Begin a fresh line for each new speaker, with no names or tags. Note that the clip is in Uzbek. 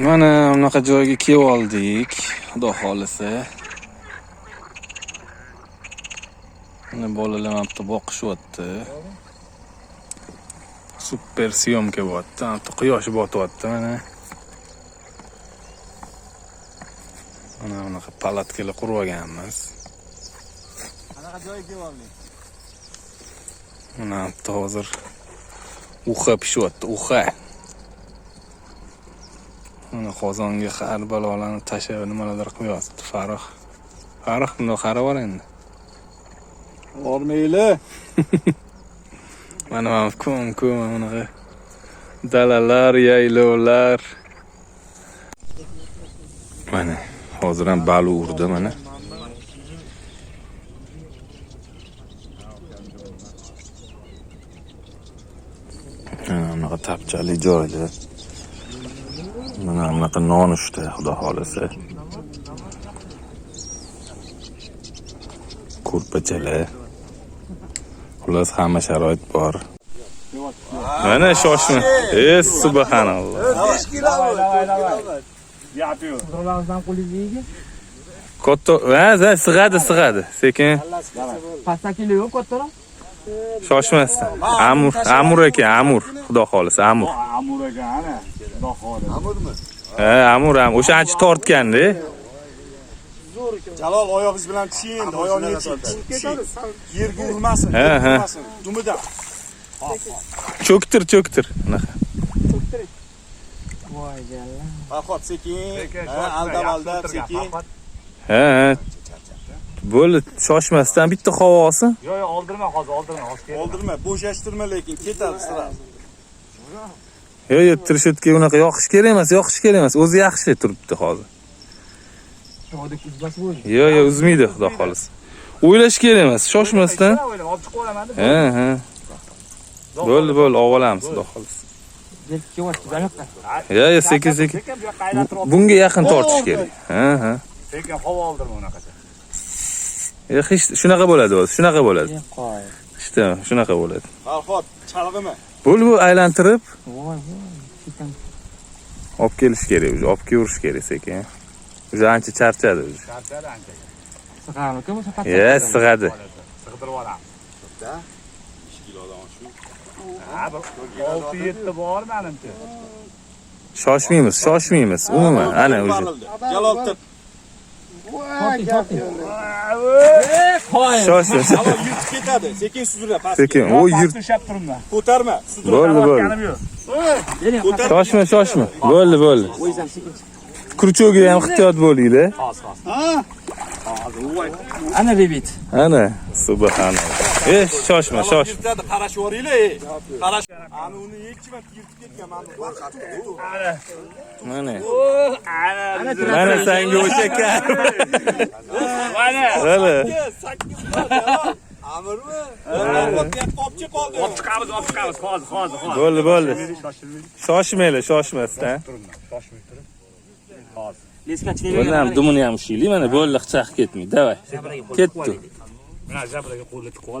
Mana bunaqa joyga kelib oldik, xudo xolisa. Mana bolalar ham bitta boqishyapti. Super syomka bo'lyapti. Quyosh botyapti mana. Mana bunaqa palatkalar qurib olganmiz.
Qanaqa joyga kelib oldik?
Mana hozir uxa pishyapti, uxa. Mana qozonga har balolarni tashlab nimalar qo'yapti Farruh. Farruh bundoq qarab bor endi.
Bormayli.
Mana ko'm bunaqa dalalar, yaylovlar. Mana hozir ham balu urdi mana. Mana bunaqa tapchali joyda. Mana bunaqa nonushta, xudo xolisa. Ko'rpachalar. Xullas hamma sharoit bor. Mana shoshma. Subhanalloh. Katta, sig'adi, sekin.
Pasta kilo yo'q kattaroq.
Shoshmasdan. Amur ekan, amur. Xudo xolisa, amur.
Amur ekan, ana. Xudo xolisa. Amurmi?
Amur. O'shancha tortganda.
Jalol oyog'ingiz bilan tishing, oyoqni yeching. Yerga urmasin, dumidan.
Cho'ktir. Bunaqa.
Voy jalla.
Farhod sekin, aldab sekin.
Bo'ldi, shoshmasdan bitta havo olsin.
Yo'q, oldirma hozir, oldirma, bo'shashtirma lekin ketadi sira.
Yo'q, tirshetka unaqa yoqish kerak emas, o'zi yaxshi turibdi hozir. Yo'q, uzmaydi, xudo xolisa. O'ylash kerak emas, shoshmasdan.
Olib chiqib olaman.
Bo'ldi, olamiz, xudo xolisa. Yo'q, sekin. Bunga yaqin tortish kerak.
Sekin havo oldirma unaqacha.
Hech shunaqa bo'ladi o'zi, İşte shunaqa bo'ladi.
Farhod, chalg'imi?
Bo'ldi, aylantirib. Olib kelish kerak, olib kelish kerak sekin. O'zi ancha charchadi o'zi.
Charchadi ancha.
Sig'adimi o'sha patta?
Sig'adi.
Sig'dirib olamiz. 2 kilodan shu. Ha, 6-7 bor menimcha.
Shoshmaymiz. Umuman, ana o'zi.
Jalol tip.
Shoshma.
Jalol yutib ketadi. Sekin suzira, pastga.
Sekin, o yurt.
Tushab turma. Ko'tarma, suzira.
Bo'ldi. Shoshma. Bo'ldi.
O'zim sekin.
Kurcho'ga ham ehtiyot bo'linglar.
Ha?
Ana bebit.
Ana, subhanalloh. Shoshma.
Qarashib yuboringlar. Qarash. Ana uni yechman, yirtib ketgan
Mana. Mana senga o'sha kar.
Mana. 8 Amirmi? Qopchi qoldi. Olib chiqamiz hozir.
Bo'ldi. Shoshmasdan.
Shoshmay turib. Hozir.
Leskachilik.
Bo'ldi, ham dumini ham ushlaylik. Mana bo'ldi, hichaq ketmaydi. Davay. Ketdi.
Mana jabraga qo'lni tiqib